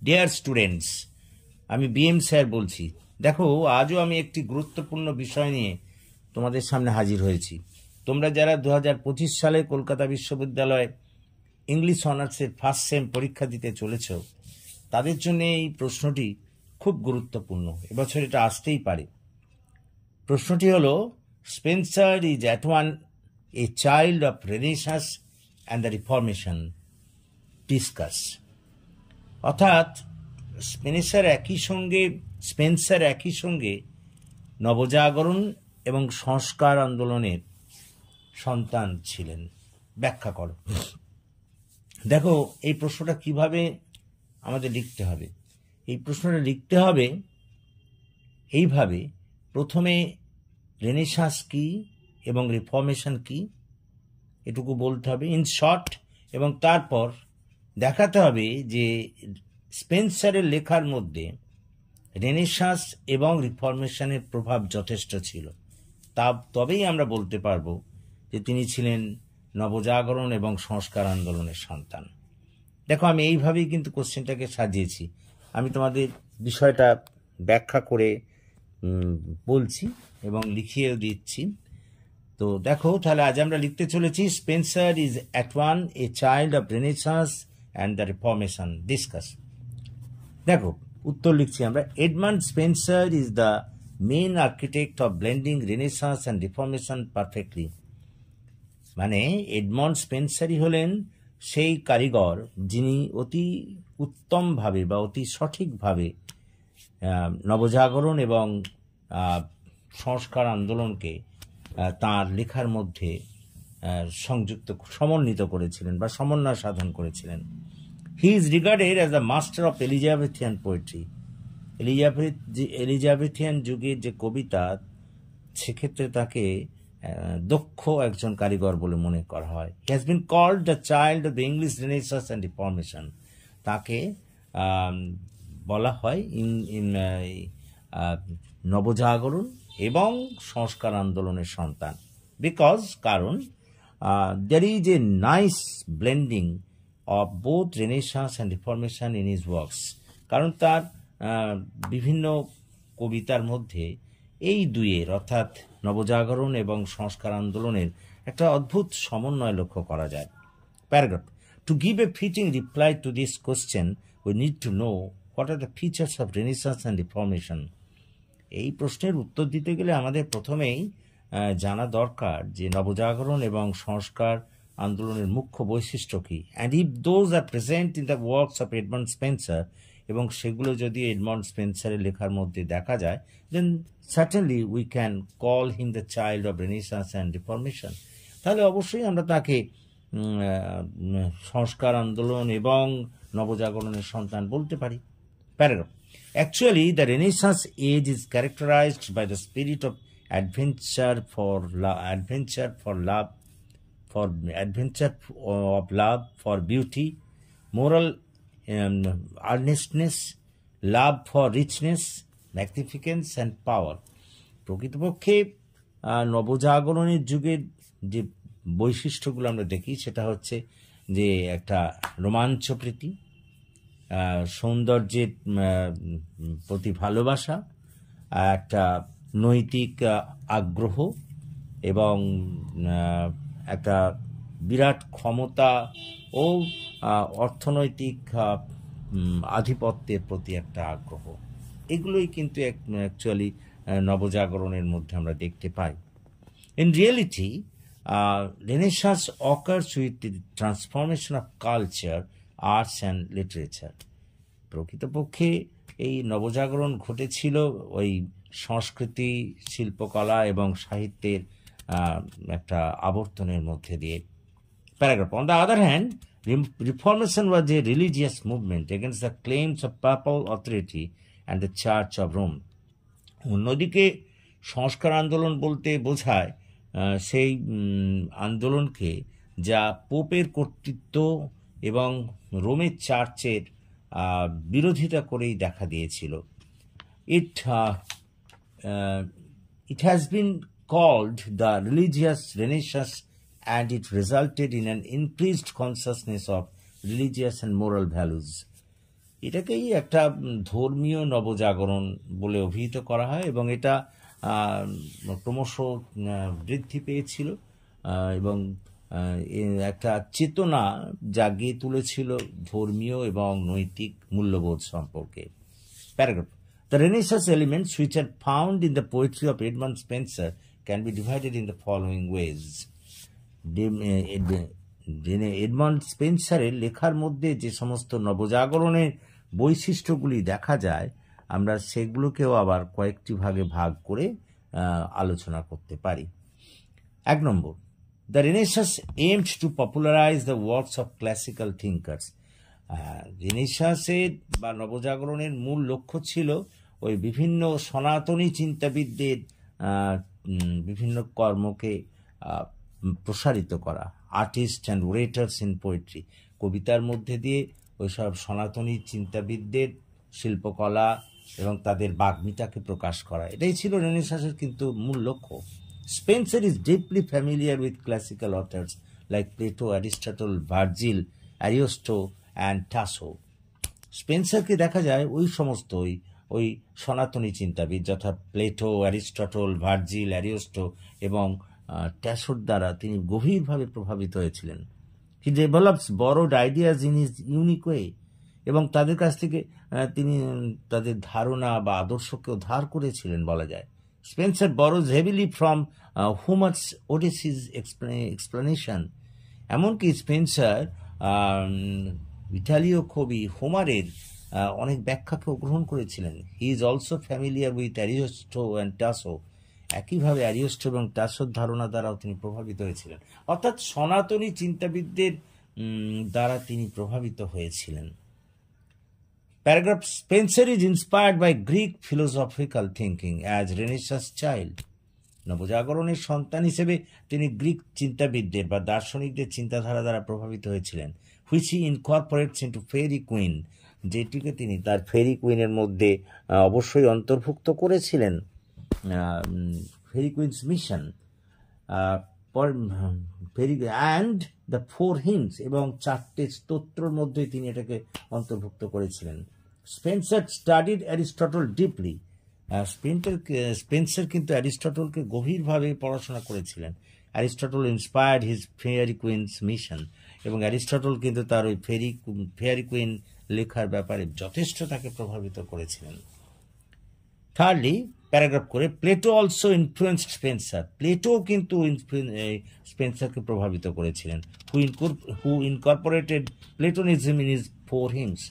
Dear students, আমি BM sir বলছি। দেখো, আজও আমি একটি গুরুত্বপূর্ণ বিষয় নিয়ে তোমাদের সামনে হাজির হয়েছি। তোমরা যারা 2025 সালে কলকাতা বিশ্ববিদ্যালয়ে ইংলিশ অনার্সের ফার্স্ট সেম পরীক্ষা দিতে চলেছ, তাদের জন্য এই প্রশ্নটি খুব গুরুত্বপূর্ণ। এবছর এটা আসতেই পারে। প্রশ্নটি হলো, Spencer is at one a child of Renaissance and the reformation, discuss. অর্থাৎ স্পেন্সার একই সঙ্গে নবজাগরণ এবং সংস্কার আন্দোলনের সন্তান ছিলেন। ব্যাখ্যা করো। দেখো, এই প্রশ্নটা কিভাবে আমাদের লিখতে হবে। এই প্রশ্নটা লিখতে হবে এইভাবে: প্রথমে রেনেসাঁস কি এবং রিফর্মেশন কি এটুকু বলতে হবে ইন শর্ট, এবং তারপর দেখাতে হবে যে স্পেন্সারের লেখার মধ্যে রেনেসাঁস এবং রিফর্মেশনের প্রভাব যথেষ্ট ছিল। তবেই আমরা বলতে পারবো যে তিনি ছিলেন নবজাগরণ এবং সংস্কার আন্দোলনের সন্তান। দেখো, আমি এইভাবেই কিন্তু কোশ্চেনটাকে সাজিয়েছি। আমি তোমাদের বিষয়টা ব্যাখ্যা করে বলছি এবং লিখিয়েও দিচ্ছি। তো দেখো, তাহলে আজ আমরা লিখতে চলেছি, Spenser is at one a child of Renaissance and the Reformation, discuss. দেখো, উত্তর লিখছি আমরা। Edmund Spenser is the main architect of blending Renaissance and Reformation perfectly. মানে এডমন্ড স্পেন্সারই হলেন সেই কারিগর যিনি অতি উত্তমভাবে বা অতি সঠিকভাবে নবজাগরণ এবং সংস্কার আন্দোলনকে তাঁর লেখার মধ্যে সমন্বিত করেছিলেন বা সমন্বয় সাধন করেছিলেন। He is regarded as the master of Elizabethan poetry. Elizabethan যুগের যে কবিতা, সেক্ষেত্রে তাকে দক্ষ একজন কারিগর বলে মনে করা হয়। He has been called the child of the English Renaissance and Reformation. তাকে বলা হয় নবজাগরণ এবং সংস্কার আন্দোলনের সন্তান। কারণ there is a nice blending of both Renaissance and Reformation in his works. কারণ তার বিভিন্ন কবিতার মধ্যে এই দুইয়ের, অর্থাৎ নবজাগরণ এবং সংস্কার আন্দোলনের একটা অদ্ভুত সমন্বয় লক্ষ্য করা যায়। Paragraph: To give a fitting reply to this question, we need to know what are the features of Renaissance and Reformation. এই প্রশ্নের উত্তর দিতে গেলে আমাদের প্রথমেই জানা দরকার যে নবজাগরণ এবং সংস্কার আন্দোলনের মুখ্য বৈশিষ্ট্য কী। And if those are present in the works of Edmund Spenser, এবং সেগুলো যদি এডমন্ড স্পেন্সারের লেখার মধ্যে দেখা যায়, then certainly we can call him the child of Renaissance and Reformation. তাহলে অবশ্যই আমরা তাকে সংস্কার আন্দোলন এবং নবজাগরণের সন্তান বলতে পারি। Paragraph: Actually, the Renaissance age is characterized by the spirit of adventure for beauty, moral earnestness, love for richness, magnificence and power. প্রকৃতপক্ষে নবজাগরণের যুগের যে বৈশিষ্ট্যগুলো আমরা দেখি, সেটা হচ্ছে যে একটা রোমাঞ্চপ্রীতি, সৌন্দর্যের প্রতি ভালোবাসা, একটা নৈতিক আগ্রহ এবং একটা বিরাট ক্ষমতা ও অর্থনৈতিক আধিপত্যের প্রতি একটা আগ্রহ। এগুলোই কিন্তু অ্যাকচুয়ালি নবজাগরণের মধ্যে আমরা দেখতে পাই। In reality, Renaissance occurs with the transformation of culture, arts and literature. প্রকৃতপক্ষে এই নবজাগরণ ঘটেছিল ওই সংস্কৃতি, শিল্পকলা এবং সাহিত্যের একটা আবর্তনের মধ্যে দিয়ে। Paragraph: On the other hand, Reformation was a religious movement against the claims of papal authority and the Church of Rome. অন্যদিকে সংস্কার আন্দোলন বলতে বোঝায় সেই আন্দোলনকে যা পোপের কর্তৃত্ব এবং রোমের চার্চের বিরোধিতা করেই দেখা দিয়েছিল। It has been called the religious Renaissance, and it resulted in an increased consciousness of religious and moral values. এটাকেই একটা ধর্মীয় নবজাগরণ বলে অভিহিত করা হয়, এবং এটা ক্রমশ বৃদ্ধি পেয়েছিল এবং একটা চেতনা জাগিয়ে তুলেছিল ধর্মীয় এবং নৈতিক মূল্যবোধ সম্পর্কে। Paragraph: The Renaissance elements which are found in the poetry of Edmund Spenser can be divided in the following ways. Edmund স্পেন্সারের লেখার মধ্যে যে সমস্ত নবজাগরণের বৈশিষ্ট্যগুলি দেখা যায়, আমরা সেগুলোকেও আবার কয়েকটি ভাগে ভাগ করে আলোচনা করতে পারি। 1 number, the Renaissance aimed to popularize the works of classical thinkers. রেনেসাঁসের বা নবজাগরণের মূল লক্ষ্য ছিল ওই বিভিন্ন সনাতনী চিন্তাবিদদের বিভিন্ন কর্মকে প্রসারিত করা। আর্টিস্ট অ্যান্ড ওরেটার্স ইন পোয়েট্রি, কবিতার মধ্যে দিয়ে ওইসব সনাতনী চিন্তাবিদদের শিল্পকলা এবং তাদের বাগ্মিতাকে প্রকাশ করা, এটাই ছিল রেনেসাঁসের কিন্তু মূল লক্ষ্য। Spenser is deeply familiar with classical authors like Plato, Aristotle, Virgil, Ariosto and Tasso. স্পেন্সারকে দেখা যায় ওই সমস্ত ওই সনাতনী চিন্তাবিদ যথা প্লেটো, অ্যারিস্টটল, ভার্জিল, অ্যারিস্টো এবং ট্যাসোর দ্বারা তিনি গভীরভাবে প্রভাবিত হয়েছিলেন। He develops borrowed ideas in his unique way, এবং তাদের কাছ থেকে তিনি তাদের ধারণা বা আদর্শকেও ধার করেছিলেন বলা যায়। Spenser borrows heavily from Homer's Odyssey's explanation, এমনকি স্পেন্সার ইটালীয় কবি হোমারের অনেক ব্যাখ্যাকেও গ্রহণ করেছিলেন। He is also familiar with Ariosto and Tasso, একইভাবে অ্যারিস্টো এবং টাসোর ধারণা দ্বারাও তিনি প্রভাবিত হয়েছিলেন, অর্থাৎ সনাতনী চিন্তাবিদদের দ্বারা তিনি প্রভাবিত হয়েছিলেন। Paragraph: Spenser is inspired by Greek philosophical thinking as Renaissance child. নবজাগরণের সন্তান হিসেবে তিনি গ্রিক চিন্তাবিদদের বা দার্শনিকদের চিন্তাধারা দ্বারা প্রভাবিত হয়েছিলেন। Which he incorporates into Faerie Queene, যেটিকে তিনি তার ফেরি কুইনের মধ্যে অবশ্যই অন্তর্ভুক্ত করেছিলেন। Faerie Queene's mission and the 4 hymns, এবং 4টে স্তোত্রর মধ্যে তিনি এটাকে অন্তর্ভুক্ত করেছিলেন। Spenser studied Aristotle deeply. Spenser কিন্তু অ্যারিস্টটলকে গভীরভাবে পড়াশোনা করেছিলেন। Aristotle inspired his Faerie Queene's mission, এবং অ্যারিস্টটল কিন্তু তার ওই ফেয়ারি কুইন লেখার ব্যাপারে যথেষ্ট তাকে প্রভাবিত করেছিলেন। থার্ডলি, প্যারাগ্রাফ করে, Plato also influenced Spencer. Plato কিন্তু স্পেন্সারকে প্রভাবিত করেছিলেন। হু ইনকর্পোরেটেড প্লেটোনিজম ইন হিজ 4 hymns।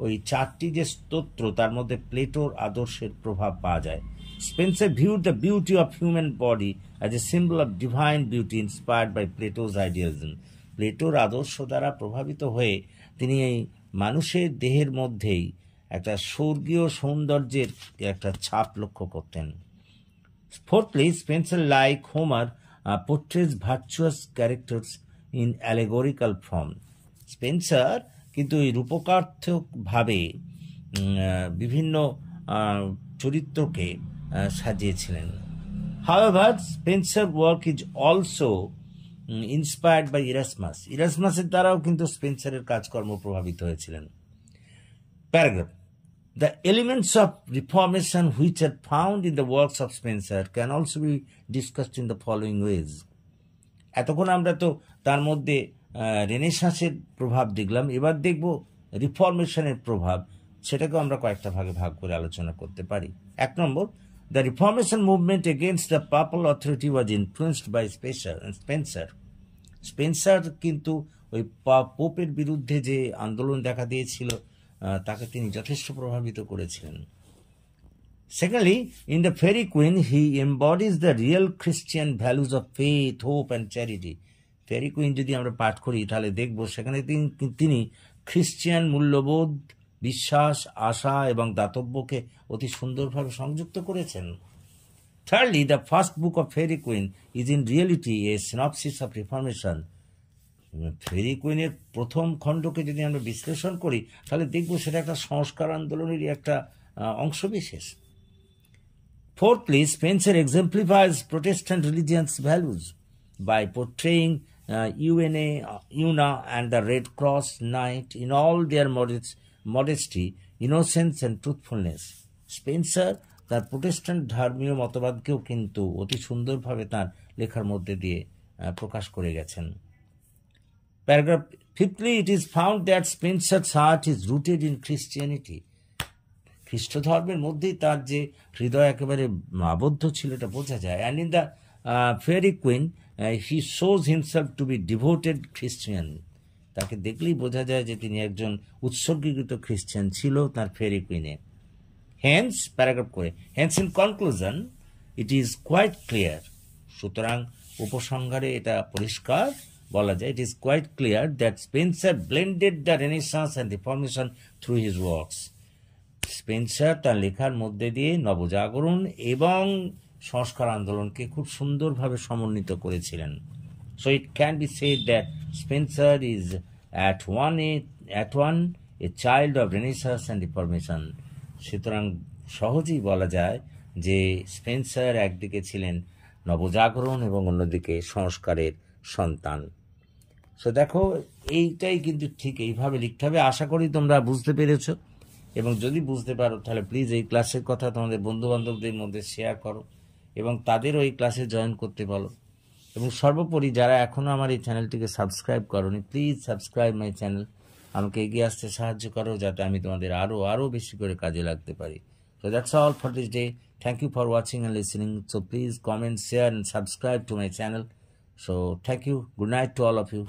ওই 4টি যে স্তোত্র তার মধ্যে প্লেটোর আদর্শের প্রভাব পাওয়া যায়। Spenser viewed the beauty of human body as a symbol of divine beauty inspired by Plato's idealism. প্লেটোর আদর্শ দ্বারা প্রভাবিত হয়ে তিনি এই মানুষের দেহের মধ্যেই একটা স্বর্গীয় সৌন্দর্যের একটা ছাপ লক্ষ্য করতেন। Fourthly, Spenser like Homer portrays virtuous characters in allegorical form. Spenser কিন্তু এই রূপকার্থকভাবে বিভিন্ন চরিত্রকে সাজিয়েছিলেন। However, Spenser work is also inspired by Erasmus. ইরাসমাসের দ্বারাও কিন্তু স্পেন্সারের কাজকর্ম প্রভাবিত হয়েছিলেন। Paragraph: The elements of reformation which are found in the works of Spencer can also be discussed in the following ways. এতক্ষণ আমরা তো তার মধ্যে রেনেসাঁসের প্রভাব দেখলাম, এবার দেখব রিফর্মেশনের প্রভাব, সেটাকেও আমরা কয়েকটা ভাগে ভাগ করে আলোচনা করতে পারি। 1 নম্বর, the Reformation movement against the papal authority was influenced by Spencer. Spencer কিন্তু ওই পোপের বিরুদ্ধে যে আন্দোলন দেখা দিয়েছিল তাকে তিনি যথেষ্ট প্রভাবিত করেছিলেন। Secondly, in the Faerie Queene he embodies the real Christian values of faith, hope and charity. Faerie Queene যদি আমরা পাঠ করি তাহলে দেখব সেখানে তিনি খ্রিস্টিয়ান মূল্যবোধ, বিশ্বাস, আশা এবং দাতব্যকে অতি সুন্দরভাবে সংযুক্ত করেছেন। Thirdly, the first book of Faerie Queene is in reality a synopsis of Reformation. Faerie কুইনের প্রথম খণ্ডকে যদি আমরা বিশ্লেষণ করি তাহলে দেখব সেটা একটা সংস্কার আন্দোলনেরই একটা অংশবিশেষ। Fourthly, Spencer exemplifies Protestant religion's values by portraying Una and the Red Cross Knight in all their modest modesty, innocence and truthfulness. Spencer তার প্রোটেস্ট্যান্ট ধর্মীয় মতবাদকেও কিন্তু অতি সুন্দরভাবে তার লেখার মধ্যে দিয়ে প্রকাশ করে গেছেন। Paragraph 5, it is found that Spencer's heart is rooted in Christianity. খ্রিস্ট ধর্মের মধ্যেই তার যে হৃদয় একেবারে আবদ্ধ ছিল এটা বোঝা যায়। And in the Faerie Queene he shows himself to be devoted Christian. তাকে দেখলেই বোঝা যায় যে তিনি একজন উৎসর্গীকৃত খ্রিস্টান ছিল তার ফেয়ারি কুইনে। হেন্স প্যারাগ্রাফ করে, hence in conclusion it is quite clear. সুতরাং উপসংহারে এটা পরিষ্কার বলা যায়, it is quite clear that Spenser blended the Renaissance and Reformation through his works. Spenser তার লেখার মধ্যে দিয়ে নবজাগরণ এবং সংস্কার আন্দোলনকে খুব সুন্দরভাবে সমন্বিত করেছিলেন। So it can be said that Spencer is at one a child of renaissance and reformation. সুতরাং সহজেই বলা যায় যে স্পেন্সার একদিকে ছিলেন নবজাগরণ এবং অন্যদিকে সংস্কারের সন্তান। সো দেখো এইটাই কিন্তু ঠিক এইভাবে লিখতে হবে। আশা করি তোমরা বুঝতে পেরেছো, এবং যদি বুঝতে পারো তাহলে প্লিজ এই ক্লাসের কথা তোমাদের বন্ধুবান্ধবদের মধ্যে শেয়ার করো এবং তাদেরও এই ক্লাসে জয়েন করতে বলো। এবং সর্বোপরি যারা এখনও আমার এই চ্যানেলটিকে সাবস্ক্রাইব করোনি, প্লিজ সাবস্ক্রাইব মাই চ্যানেল। আমাকে এগিয়ে আসতে সাহায্য করো যাতে আমি তোমাদের আরও বেশি করে কাজে লাগতে পারি। So that's all for this day. Thank you for watching and listening. So please comment, share and subscribe to my channel. So thank you. Good night to all of you.